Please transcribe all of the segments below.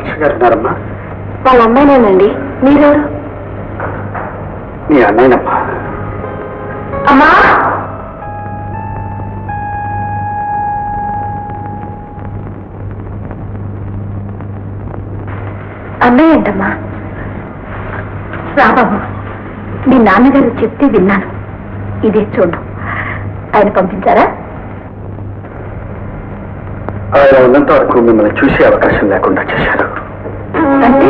వర్ష గారు ఉన్నారమ్మా? వాళ్ళ అమ్మాయినేనండి. మీరెవరు? మీ అన్నయ్యనమ్మా. అమ్మా, అన్నయ్య ఏంటమ్మా? రాబాబు, మీ నాన్నగారు చెప్తే విన్నాను. ఇదే చూడు. ఆయన పంపించారా? ఆయన ఉన్నంత వరకు మిమ్మల్ని చూసే అవకాశం లేకుండా చేశారు. అంటే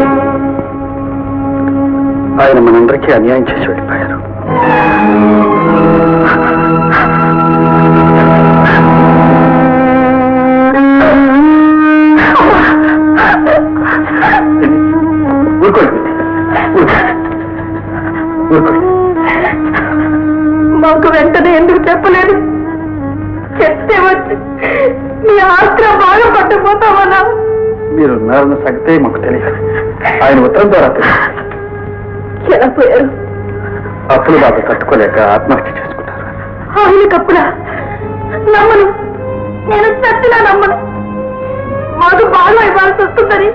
ఆయన మనందరికీ అన్యాయం చేసి వెళ్ళిపోయారు. ఊరుకోండి, ఊరుకోండి. మాకు వెంటనే ఎందుకు చెప్పలేదు? చెప్తే వచ్చి మీ ఆస్త్ర బాగా పట్టుకుపోతామన్నా. మీరు ఉన్నారన్న సంగతే మాకు తెలియదు. ఆయన ఉత్తరం ద్వారా తెలియదు. ఎలా పోయారు? అప్పులు బాధ తట్టుకోలేక ఆత్మహత్య చేసుకున్నారు. ఆయనకప్పుడా? నమ్మను, నేను చచ్చినా నమ్మను. మాకు బాగా ఇవ్వాల్సి వస్తుందని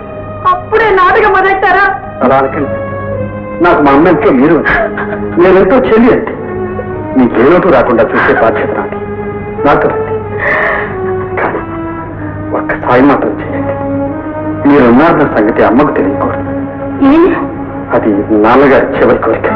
అప్పుడే నాటకం మొదలెట్టారా? అలా అనకండి. నాకు మా అమ్మ ఇంట్లో మీరు, నేనెంతో చెల్లి అంటే మీకేలోటు రాకుండా చూసే బాధ్యత నాకు రండి. కానీ ఒక్క సాయం మాత్రం చేయండి. మీరున్నారన్న సంగతి అమ్మకు తెలియకూడదు. అది నాన్నగారి చివరి కోరిక.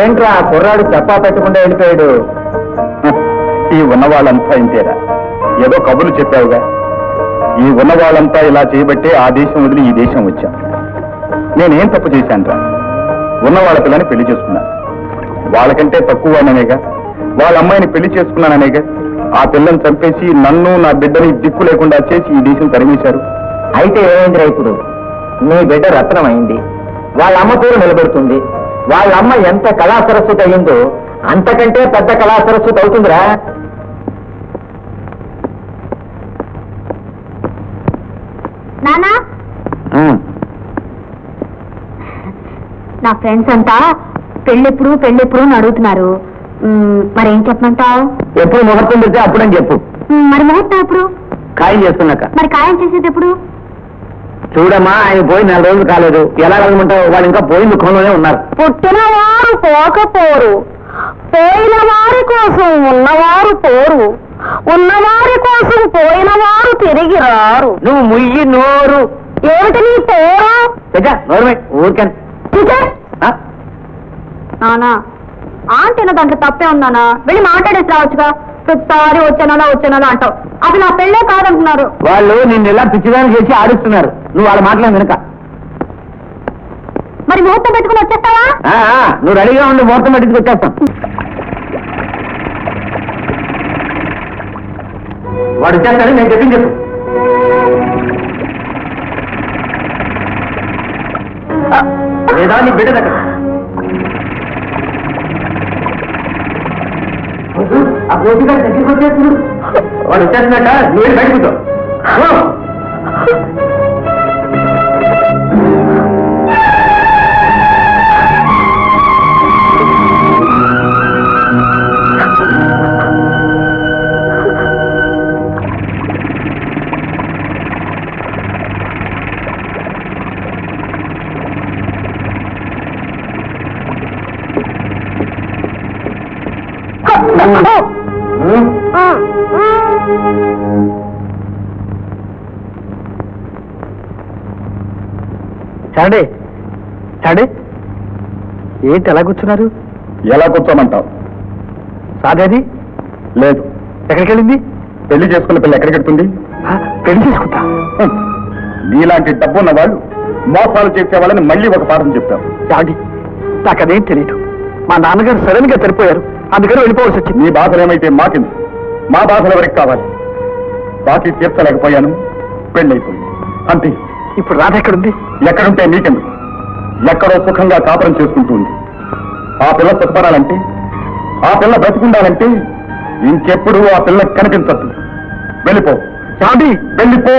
ఏంట్రా కుర్రాడు చెప్పా పెట్టకుండా వెళ్ళిపోయాడు? ఈ ఉన్న వాళ్ళంతా ఇంతేరా. ఏదో కబుర్లు చెప్పావుగా. ఈ ఉన్న వాళ్ళంతా ఇలా చేయబట్టే ఆ దేశం వదిలి ఈ దేశం వచ్చాం. నేనేం తప్పు చేశానురా? ఉన్న వాళ్ళ పిల్లని పెళ్లి చేసుకున్నాను. వాళ్ళకంటే తక్కువ వాడిననేగా, వాళ్ళ అమ్మాయిని పెళ్లి చేసుకున్నాననేగా ఆ పిల్లని చంపేసి నన్ను నా బిడ్డని దిక్కు లేకుండా చేసి ఈ దేశం తరిమేశారు. అయితే ఏమైందిరా ఇప్పుడు? నీ బిడ్డ రత్నం అయింది, వాళ్ళ అమ్మ పేరు నిలబెడుతుంది. వాళ్ళ అమ్మ ఎంత కళా సరస్వతి అయ్యిందో అంతకంటే పెద్ద కళా సరస్వతి అవుతుందిరా. నానా, నా ఫ్రెండ్స్ అంతా పెళ్ళెప్పుడు పెళ్ళెప్పుడు అని అడుగుతున్నారు. మరేం చెప్పమంటావు? ఎప్పుడు ముహూర్తం పెడితే అప్పుడని చెప్పు. మరి ముహూర్తం ఎప్పుడు? ఖాయం చేస్తున్నాక. మరి ఖాయం చేసేది ఎప్పుడు? చూడమ్మా, ఆయన పోయి 4 రోజులు కాలేదు. ఎలా కలగమంటావు? వాళ్ళు ఇంకా పోయి దుఃఖంలోనే ఉన్నారు. పుట్టిన వారు పోకపోరు, పోయిన వారి కోసం ఉన్నవారు పోరు, ఉన్నవారి కోసం పోయిన వారు తిరిగి రారు. నువ్వు ముయ్యి నోరు. ఏమిటి నీ పోరు? నోరు ఊరికని. నానా, ఆంటీనా దాంట్లో తప్పే ఉందానా? వెళ్ళి మాట్లాడేసి రావచ్చుగా. ప్రతిసారి వచ్చానా అంటావు. అది నా పెళ్ళే కాదంటున్నారు. వాళ్ళు నిన్ను ఇలా పిచ్చిదాన్ని చేసి ఆడిస్తున్నారు. నువ్వు వాళ్ళ మాటలు వెనుక. మరి ముహూర్తం పెట్టుకుని వచ్చేస్తావా? నువ్వు రెడీగా ఉండి ముహూర్తం పెట్టుకుని వచ్చేస్తాం. వాడు వచ్చేస్తాడు, నేను చెప్పింది చెప్పు. లేదా నీ బిడ్డ దగ్గర ఆ గోపిగా దగ్గరికి వచ్చేస్తున్నాడు. వాడు వచ్చేస్తున్నట్ట, నువ్వు బయటకు. చాడే చాడే, ఏంటి ఎలా కూర్చున్నారు? ఎలా కూర్చోమంటావు? సాదేది లేదు. ఎక్కడికి వెళ్ళింది? పెళ్లి చేసుకున్న పిల్ల ఎక్కడికి వెళ్తుంది? పెళ్లి చేసుకుంటా? నీలాంటి డబ్బున్న వాళ్ళు మోసాలు చేసే వాళ్ళని మళ్ళీ ఒక పాఠం చెప్తావు. చాడి, నాకు అదేం తెలియదు. మా నాన్నగారు సడన్ గా సరిపోయారు, అందుకని వెళ్ళిపోవాల్సి వచ్చింది. నీ బాధలు ఏమైతే మాకింది, మా బాధలు ఎవరికి కావాలి? బాకీ తీర్చలేకపోయాను, పెళ్ళైపోయింది అంతే. ఇప్పుడు రాధ ఎక్కడుంది? ఎక్కడుంటే నీకెందుకు? ఎక్కడో సుఖంగా కాపురం చేసుకుంటూ ఉంది. ఆ పిల్ల సుఖపడాలంటే, ఆ పిల్ల బ్రతికుండాలంటే ఇంకెప్పుడు ఆ పిల్ల కనిపించద్దు. వెళ్ళిపో చాండి, వెళ్ళిపో.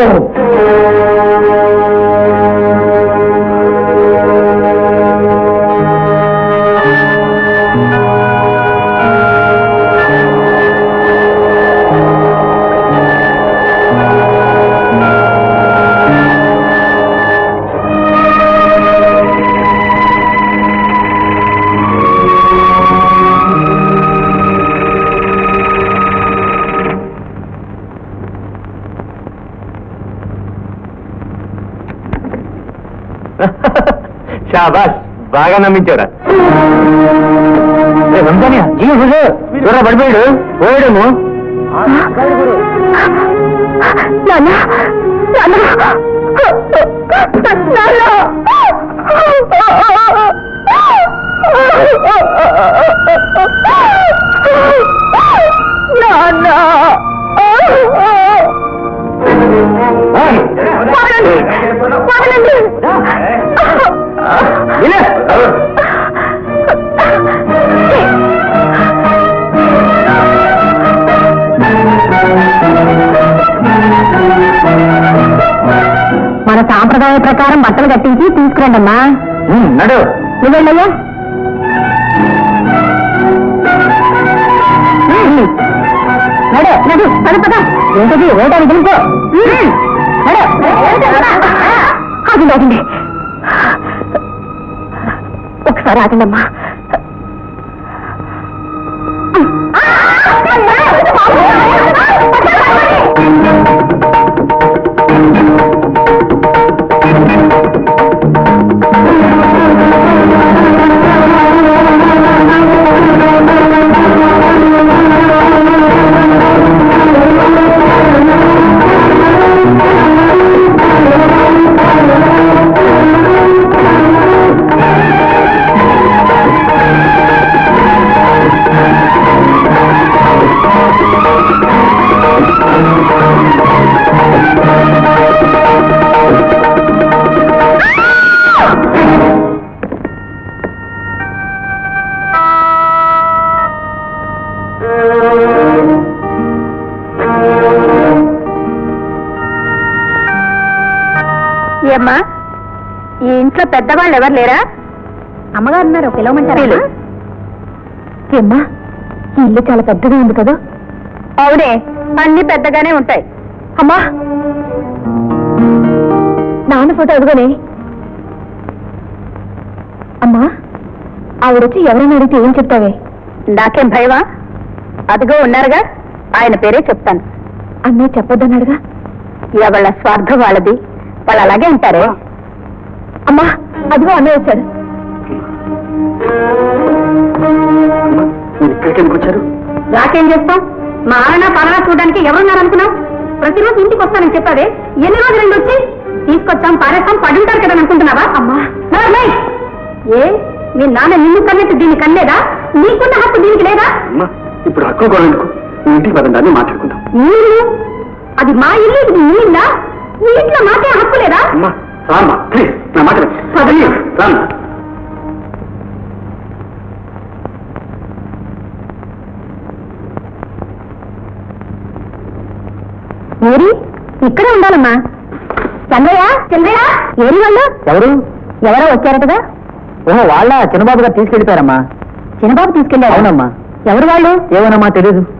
షాబాష్ బాగా నమ్మించారా పడిపోయాడు పోయాడేమో మన సాంప్రదాయ ప్రకారం బట్టలు కట్టించి తీసుకురండమ్మా. నడు నువ్వెళ్ళయ్యా. నడు నడు పద పద. ఏంటది ఓటాన్ని తెలుసుకో. అది ఆగండి, ఒకసారి ఆగండమ్మా. ఏమ్మా, ఈ ఇంట్లో పెద్దవాళ్ళు ఎవరు లేరా? అమ్మగారు ఉన్నారు, పిలవమంటారా? ఏమ్మా, ఈ ఇల్లు చాలా పెద్దగా ఉంది కదా? అవునే, అన్ని పెద్దగానే ఉంటాయి. అమ్మా, నాన్న ఫోటో అదిగోనే. అమ్మా, ఆవిడొచ్చి ఎవరైనా అడిగితే ఏం చెప్తావే? నాకేం భయమా? అదిగో ఉన్నారుగా, ఆయన పేరే చెప్తాను. అన్నయ్య చెప్పొద్దన్నాడుగా. ఎవళ్ళ స్వార్థం వాళ్ళది, వాళ్ళు అలాగే అంటారే. అమ్మా, అదిగో అన్నయ్య వచ్చాడు. ఇక్కడికి ఎందుకు వచ్చారు? రాకేం చేస్తాం? మా ఆరణ పాలన చూడడానికి ఎవరున్నారనుకున్నావు? ప్రతిరోజు ఇంటికి వస్తానని చెప్పావే, ఎన్ని రోజులు రెండు వచ్చి తీసుకొచ్చాం పారేస్తాం పడుంటారు కదా అనుకుంటున్నావా? అమ్మా ఏ, మీ నాన్న నిన్ను కన్నట్టు దీన్ని కన్నేదా? నీకున్న హక్కు దీనికి లేదా? ఇప్పుడు హక్కు కొనేందుకు ఇంటికి పదండి, మాట్లాడుకుందాం. నీళ్ళు అది మా ఇల్లు, ఇది నీ ఇల్లా? ఈ ఇంట్లో మాకే హక్కు లేదా? అమ్మా రామ్మా, ప్లీజ్ నా మాట రామ్మా. ఏరి ఇక్కడే ఉండాలమ్మా. చంద్రయ్య, చంద్రయ్య, ఏరి వాళ్ళు? ఎవరు? ఎవరో వచ్చారటగా. ఓహో, వాళ్ళ చిన్నబాబు గారు తీసుకెళ్ళిపోయారమ్మా. చిన్నబాబు తీసుకెళ్ళారు? అవునమ్మా. ఎవరు వాళ్ళు? ఏమోనమ్మా తెలీదు.